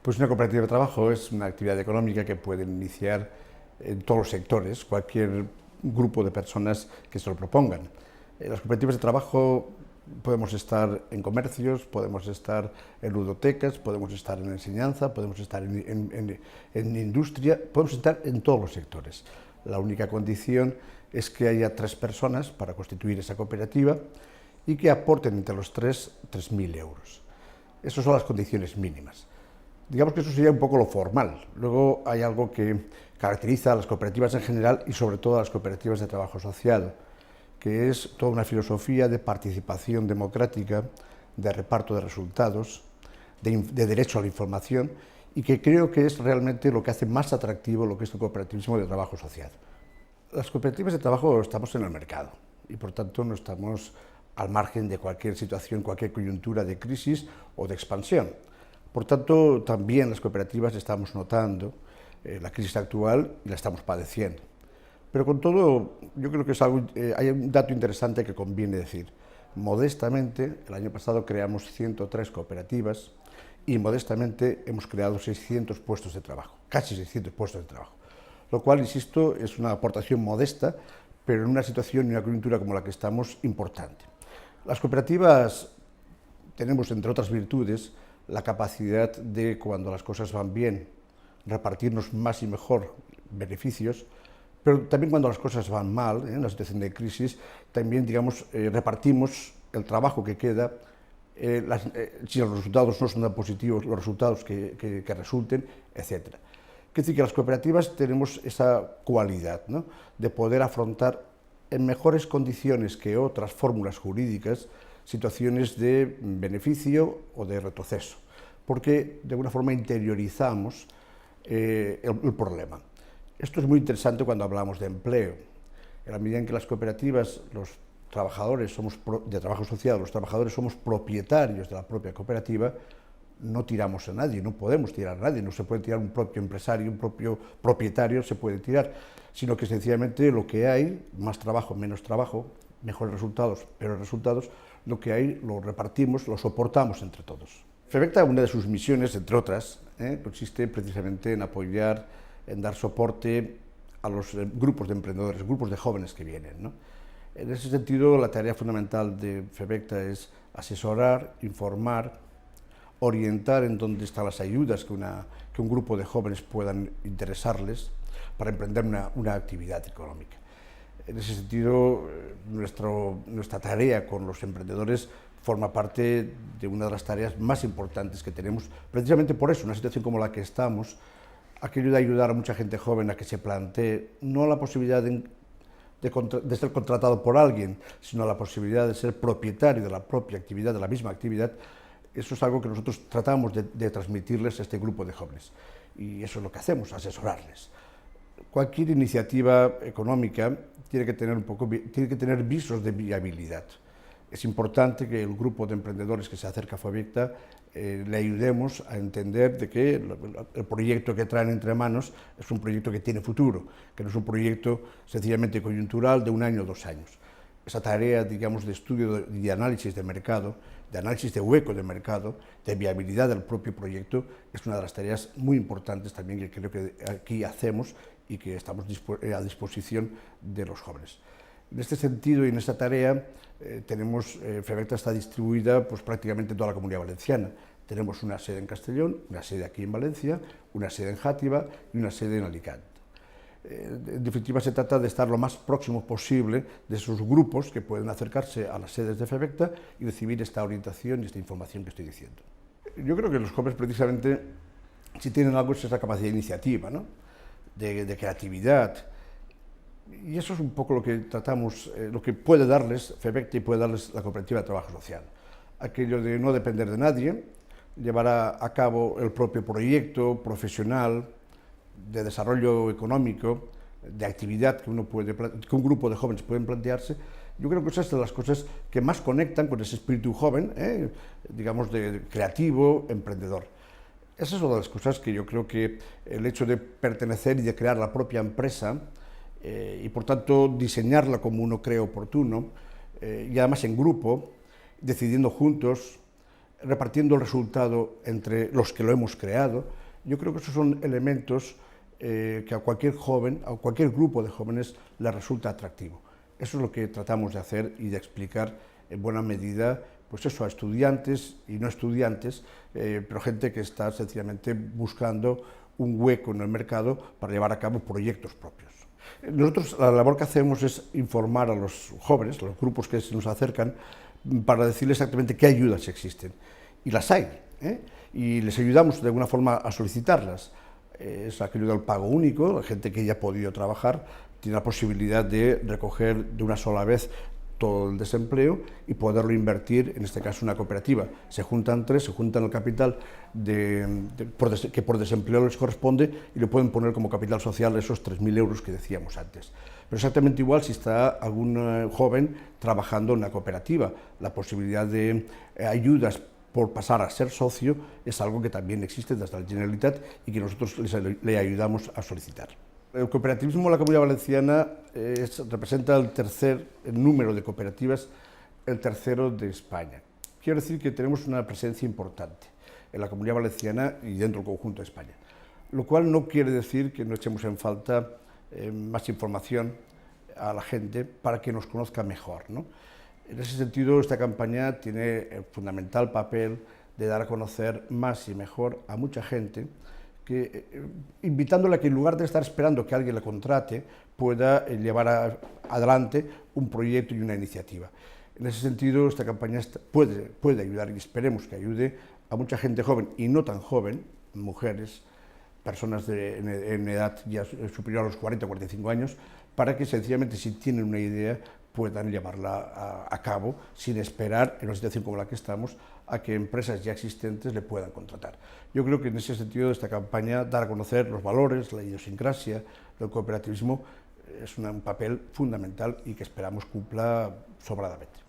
Pues una cooperativa de trabajo es una actividad económica que pueden iniciar en todos los sectores, cualquier grupo de personas que se lo propongan. En las cooperativas de trabajo podemos estar en comercios, podemos estar en ludotecas, podemos estar en enseñanza, podemos estar en industria, podemos estar en todos los sectores. La única condición es que haya 3 personas para constituir esa cooperativa y que aporten entre los 3.000 euros. Esas son las condiciones mínimas. Digamos que eso sería un poco lo formal. Luego hay algo que caracteriza a las cooperativas en general y sobre todo a las cooperativas de trabajo social, que es toda una filosofía de participación democrática, de reparto de resultados, de derecho a la información, y que creo que es realmente lo que hace más atractivo lo que es el cooperativismo de trabajo social. Las cooperativas de trabajo estamos en el mercado y por tanto no estamos al margen de cualquier situación, cualquier coyuntura de crisis o de expansión. Por tanto, también las cooperativas estamos notando la crisis actual y la estamos padeciendo. Pero con todo, yo creo que hay un dato interesante que conviene decir. Modestamente, el año pasado creamos 103 cooperativas y modestamente hemos creado 600 puestos de trabajo, casi 600 puestos de trabajo. Lo cual, insisto, es una aportación modesta, pero en una situación y una coyuntura como la que estamos, importante. Las cooperativas tenemos, entre otras virtudes, la capacidad de, cuando las cosas van bien, repartirnos más y mejor beneficios, pero también cuando las cosas van mal, en una situación de crisis, también, digamos, repartimos el trabajo que queda, si los resultados no son tan positivos, los resultados que resulten, etc. Es decir, que las cooperativas tenemos esa cualidad, ¿no?, de poder afrontar en mejores condiciones que otras fórmulas jurídicas situaciones de beneficio o de retroceso, porque de alguna forma interiorizamos el problema. Esto es muy interesante cuando hablamos de empleo. En la medida en que las cooperativas, los trabajadores de trabajo social, los trabajadores somos propietarios de la propia cooperativa, no tiramos a nadie, no podemos tirar a nadie, no se puede tirar un propio empresario, un propio propietario se puede tirar, sino que sencillamente lo que hay, más trabajo, menos trabajo, mejores resultados, peores resultados, lo que hay lo repartimos, lo soportamos entre todos. FEBECTA, una de sus misiones, entre otras, consiste precisamente en apoyar, en dar soporte a los grupos de emprendedores, grupos de jóvenes que vienen, ¿no? En ese sentido, la tarea fundamental de FEBECTA es asesorar, informar, orientar en dónde están las ayudas que un grupo de jóvenes puedan interesarles para emprender una actividad económica. En ese sentido, nuestra tarea con los emprendedores forma parte de una de las tareas más importantes que tenemos, precisamente por eso, una situación como la que estamos, aquello de ayudar a mucha gente joven a que se plantee no la posibilidad de ser contratado por alguien, sino la posibilidad de ser propietario de la propia actividad, de la misma actividad. Eso es algo que nosotros tratamos de transmitirles a este grupo de jóvenes. Y eso es lo que hacemos, asesorarles. Cualquier iniciativa económica tiene que tener visos de viabilidad. Es importante que el grupo de emprendedores que se acerca a FEBECTA le ayudemos a entender de que el proyecto que traen entre manos es un proyecto que tiene futuro, que no es un proyecto sencillamente coyuntural de 1 año o 2 años. Esa tarea, digamos, de estudio y de análisis de mercado, de análisis de hueco de mercado, de viabilidad del propio proyecto, es una de las tareas muy importantes también que creo que aquí hacemos y que estamos a disposición de los jóvenes. En este sentido y en esta tarea, FEBECTA está distribuida pues, prácticamente en toda la Comunidad Valenciana. Tenemos una sede en Castellón, una sede aquí en Valencia, una sede en Játiva y una sede en Alicante. En definitiva, se trata de estar lo más próximo posible de esos grupos que pueden acercarse a las sedes de FEBECTA y recibir esta orientación y esta información que estoy diciendo. Yo creo que los jóvenes, precisamente, si tienen algo, es esa capacidad de iniciativa, ¿no?, de creatividad. Y eso es un poco lo que tratamos, lo que puede darles FEBECTA y puede darles la Cooperativa de Trabajo Social. Aquello de no depender de nadie, llevar a cabo el propio proyecto profesional, de desarrollo económico, de actividad que un grupo de jóvenes pueden plantearse. Yo creo que esas son las cosas que más conectan con ese espíritu joven, digamos, de creativo, emprendedor. Esas son las cosas que yo creo que el hecho de pertenecer y de crear la propia empresa y por tanto diseñarla como uno cree oportuno y además en grupo, decidiendo juntos, repartiendo el resultado entre los que lo hemos creado. Yo creo que esos son elementos que a cualquier joven, a cualquier grupo de jóvenes les resulta atractivo. Eso es lo que tratamos de hacer y de explicar en buena medida, pues eso, a estudiantes y no estudiantes, pero gente que está sencillamente buscando un hueco en el mercado para llevar a cabo proyectos propios. Nosotros la labor que hacemos es informar a los jóvenes, a los grupos que se nos acercan, para decirles exactamente qué ayudas existen. Y las hay, y les ayudamos de alguna forma a solicitarlas. Es la que ayuda al pago único, la gente que ya ha podido trabajar tiene la posibilidad de recoger de una sola vez todo el desempleo y poderlo invertir, en este caso, en una cooperativa. Se juntan tres, se juntan el capital que por desempleo les corresponde y le pueden poner como capital social esos 3.000 euros que decíamos antes. Pero exactamente igual si está algún joven trabajando en una cooperativa. La posibilidad de ayudas por pasar a ser socio es algo que también existe desde la Generalitat y que nosotros le ayudamos a solicitar. El cooperativismo en la Comunidad Valenciana representa el tercer número de cooperativas, el tercero de España. Quiero decir que tenemos una presencia importante en la Comunidad Valenciana y dentro del conjunto de España, lo cual no quiere decir que no echemos en falta más información a la gente para que nos conozca mejor, ¿no? En ese sentido, esta campaña tiene el fundamental papel de dar a conocer más y mejor a mucha gente, invitándola a que en lugar de estar esperando que alguien la contrate, pueda llevar adelante un proyecto y una iniciativa. En ese sentido, esta campaña puede ayudar, y esperemos que ayude a mucha gente joven y no tan joven, mujeres, personas en edad ya superior a los 40 o 45 años, para que sencillamente, si tienen una idea, puedan llevarla a cabo sin esperar, en una situación como la que estamos, a que empresas ya existentes le puedan contratar. Yo creo que en ese sentido esta campaña, dar a conocer los valores, la idiosincrasia del cooperativismo, es un papel fundamental y que esperamos cumpla sobradamente.